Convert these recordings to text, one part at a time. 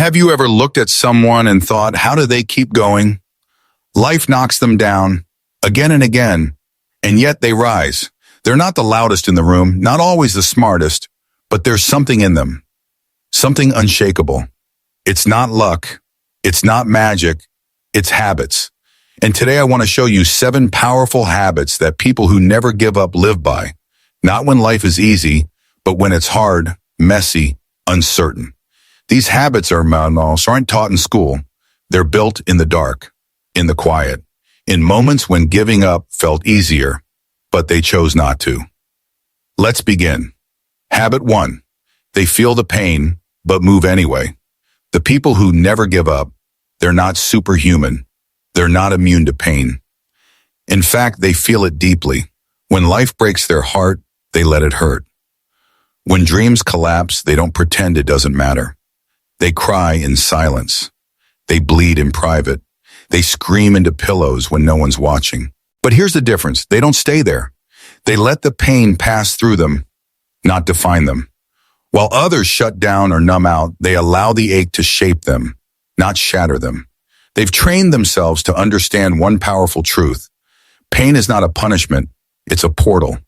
Have you ever looked at someone and thought, how do they keep going? Life knocks them down again and again, and yet they rise. They're not the loudest in the room, not always the smartest, but there's something in them, something unshakable. It's not luck. It's not magic. It's habits. And today I want to show you 7 powerful habits that people who never give up live by. Not when life is easy, but when it's hard, messy, uncertain. These habits aren't taught in school. They're built in the dark, in the quiet, in moments when giving up felt easier, but they chose not to. Let's begin. Habit 1. They feel the pain, but move anyway. The people who never give up, they're not superhuman. They're not immune to pain. In fact, they feel it deeply. When life breaks their heart, they let it hurt. When dreams collapse, they don't pretend it doesn't matter. They cry in silence. They bleed in private. They scream into pillows when no one's watching. But here's the difference. They don't stay there. They let the pain pass through them, not define them. While others shut down or numb out, they allow the ache to shape them, not shatter them. They've trained themselves to understand one powerful truth. Pain is not a punishment. It's a portal.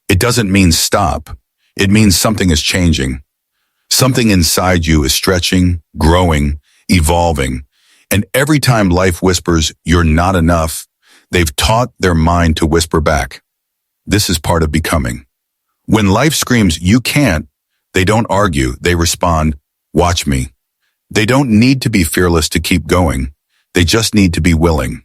It doesn't mean stop. It means something is changing. Something inside you is stretching, growing, evolving. And every time life whispers, you're not enough, they've taught their mind to whisper back. This is part of becoming. When life screams, you can't, they don't argue. They respond, watch me. They don't need to be fearless to keep going. They just need to be willing.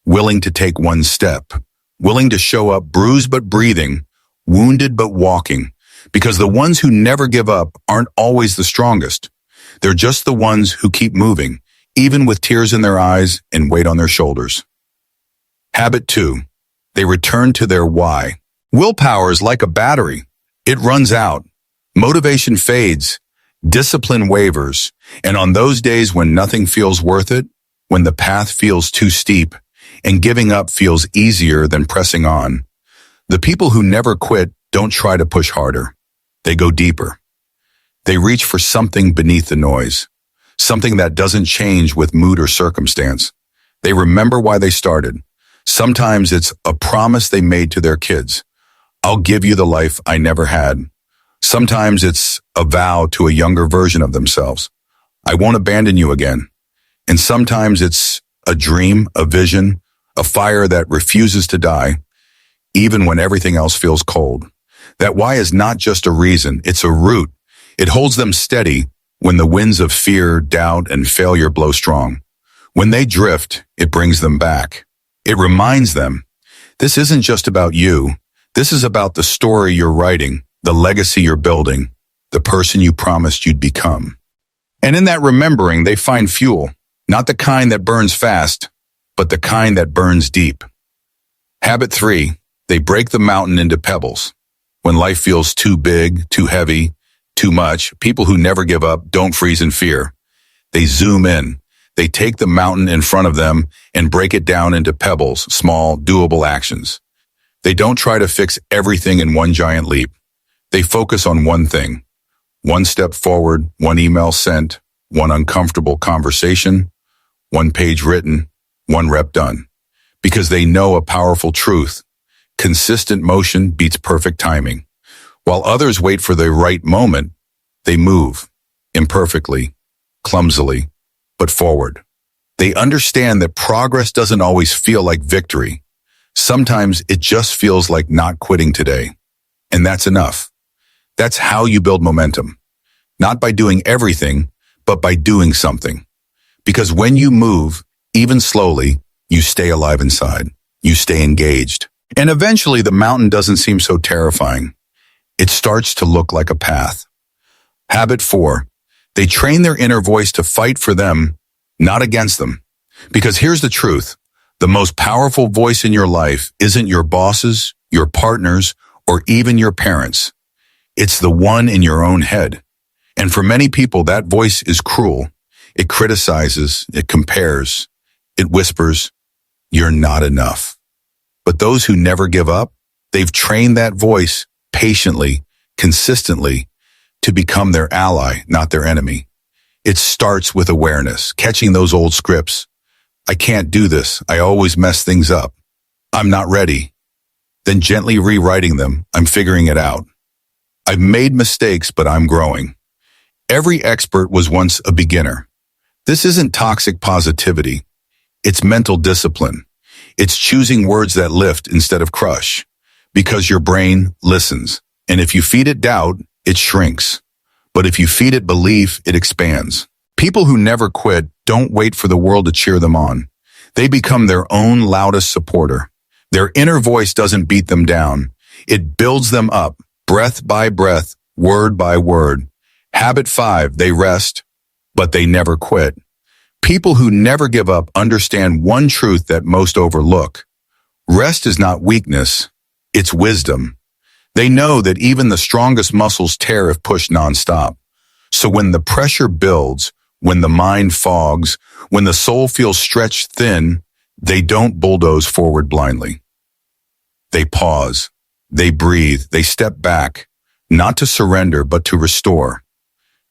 Willing to take one step. Willing to show up bruised but breathing, wounded but walking. Because the ones who never give up aren't always the strongest. They're just the ones who keep moving, even with tears in their eyes and weight on their shoulders. Habit 2. They return to their why. Willpower is like a battery. It runs out. Motivation fades. Discipline wavers. And on those days when nothing feels worth it, when the path feels too steep, and giving up feels easier than pressing on, the people who never quit don't try to push harder. They go deeper. They reach for something beneath the noise, something that doesn't change with mood or circumstance. They remember why they started. Sometimes it's a promise they made to their kids. I'll give you the life I never had. Sometimes it's a vow to a younger version of themselves. I won't abandon you again. And sometimes it's a dream, a vision, a fire that refuses to die, even when everything else feels cold. That why is not just a reason, it's a root. It holds them steady when the winds of fear, doubt, and failure blow strong. When they drift, it brings them back. It reminds them, this isn't just about you. This is about the story you're writing, the legacy you're building, the person you promised you'd become. And in that remembering, they find fuel, not the kind that burns fast, but the kind that burns deep. Habit 3. They break the mountain into pebbles. When life feels too big, too heavy, too much, people who never give up don't freeze in fear. They zoom in. They take the mountain in front of them and break it down into pebbles, small, doable actions. They don't try to fix everything in one giant leap. They focus on one thing. One step forward, one email sent, one uncomfortable conversation, one page written, one rep done. Because they know a powerful truth. Consistent motion beats perfect timing. While others wait for the right moment, they move, imperfectly, clumsily, but forward. They understand that progress doesn't always feel like victory. Sometimes it just feels like not quitting today. And that's enough. That's how you build momentum. Not by doing everything, but by doing something. Because when you move, even slowly, you stay alive inside. You stay engaged. And eventually the mountain doesn't seem so terrifying. It starts to look like a path. Habit 4. They train their inner voice to fight for them, not against them. Because here's the truth. The most powerful voice in your life isn't your bosses, your partners, or even your parents. It's the one in your own head. And for many people, that voice is cruel. It criticizes, it compares, it whispers, you're not enough. But those who never give up, they've trained that voice patiently, consistently, to become their ally, not their enemy. It starts with awareness, catching those old scripts. I can't do this. I always mess things up. I'm not ready. Then gently rewriting them. I'm figuring it out. I've made mistakes, but I'm growing. Every expert was once a beginner. This isn't toxic positivity. It's mental discipline. It's choosing words that lift instead of crush. Because your brain listens. And if you feed it doubt, it shrinks. But if you feed it belief, it expands. People who never quit don't wait for the world to cheer them on. They become their own loudest supporter. Their inner voice doesn't beat them down. It builds them up, breath by breath, word by word. Habit 5, they rest, but they never quit. People who never give up understand one truth that most overlook. Rest is not weakness, it's wisdom. They know that even the strongest muscles tear if pushed nonstop. So when the pressure builds, when the mind fogs, when the soul feels stretched thin, they don't bulldoze forward blindly. They pause, they breathe, they step back, not to surrender, but to restore.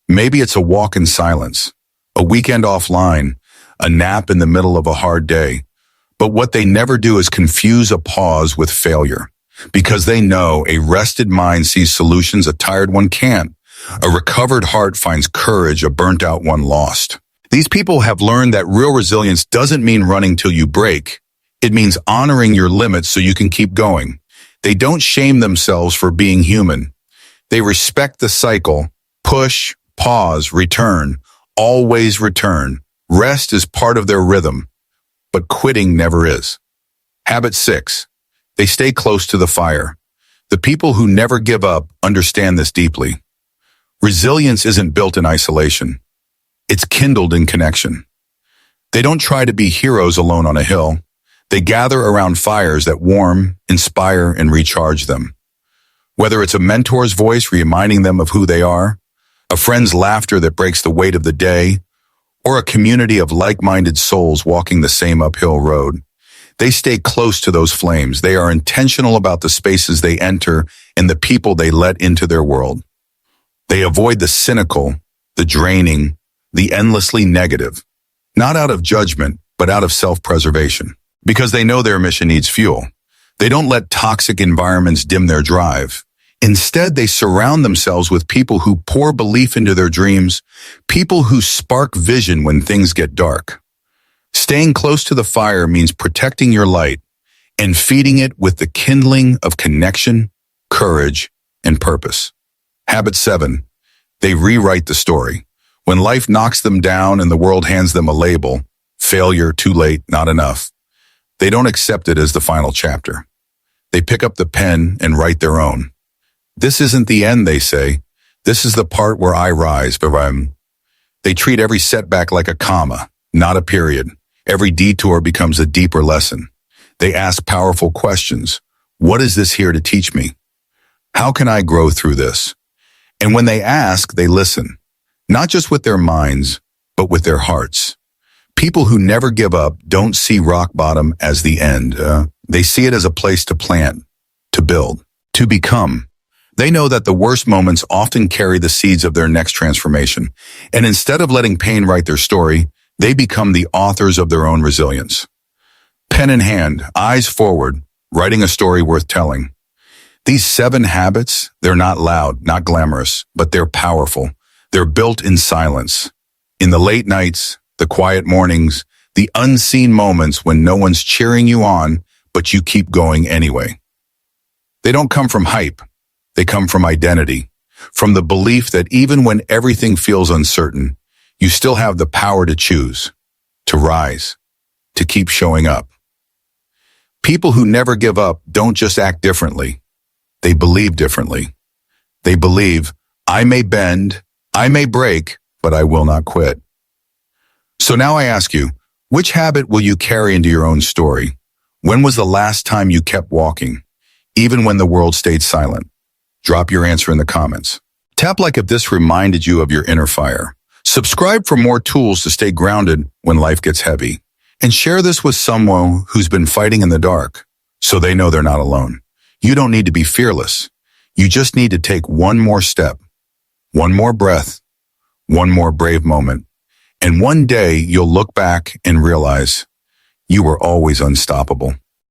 Maybe it's a walk in silence, a weekend offline, a nap in the middle of a hard day. But what they never do is confuse a pause with failure. Because they know a rested mind sees solutions a tired one can't. A recovered heart finds courage a burnt-out one lost. These people have learned that real resilience doesn't mean running till you break. It means honoring your limits so you can keep going. They don't shame themselves for being human. They respect the cycle. Push, pause, return. Always return. Rest is part of their rhythm, but quitting never is. Habit 6. They stay close to the fire. The people who never give up understand this deeply. Resilience isn't built in isolation. It's kindled in connection. They don't try to be heroes alone on a hill. They gather around fires that warm, inspire, and recharge them. Whether it's a mentor's voice reminding them of who they are, a friend's laughter that breaks the weight of the day, or a community of like-minded souls walking the same uphill road, they stay close to those flames. They are intentional about the spaces they enter and the people they let into their world. They avoid the cynical, the draining, the endlessly negative, not out of judgment, but out of self-preservation. Because they know their mission needs fuel. They don't let toxic environments dim their drive. Instead, they surround themselves with people who pour belief into their dreams, people who spark vision when things get dark. Staying close to the fire means protecting your light and feeding it with the kindling of connection, courage, and purpose. Habit 7. They rewrite the story. When life knocks them down and the world hands them a label, failure, too late, not enough, they don't accept it as the final chapter. They pick up the pen and write their own. This isn't the end, they say. This is the part where I rise. They treat every setback like a comma, not a period. Every detour becomes a deeper lesson. They ask powerful questions. What is this here to teach me? How can I grow through this? And when they ask, they listen. Not just with their minds, but with their hearts. People who never give up don't see rock bottom as the end. They see it as a place to plant, to build, to become. They know that the worst moments often carry the seeds of their next transformation. And instead of letting pain write their story, they become the authors of their own resilience. Pen in hand, eyes forward, writing a story worth telling. These 7 habits, they're not loud, not glamorous, but they're powerful. They're built in silence. In the late nights, the quiet mornings, the unseen moments when no one's cheering you on, but you keep going anyway. They don't come from hype. They come from identity, from the belief that even when everything feels uncertain, you still have the power to choose, to rise, to keep showing up. People who never give up don't just act differently. They believe differently. They believe, I may bend, I may break, but I will not quit. So now I ask you, which habit will you carry into your own story? When was the last time you kept walking, even when the world stayed silent? Drop your answer in the comments. Tap like if this reminded you of your inner fire. Subscribe for more tools to stay grounded when life gets heavy. And share this with someone who's been fighting in the dark, so they know they're not alone. You don't need to be fearless. You just need to take one more step, one more breath, one more brave moment. And one day you'll look back and realize you were always unstoppable.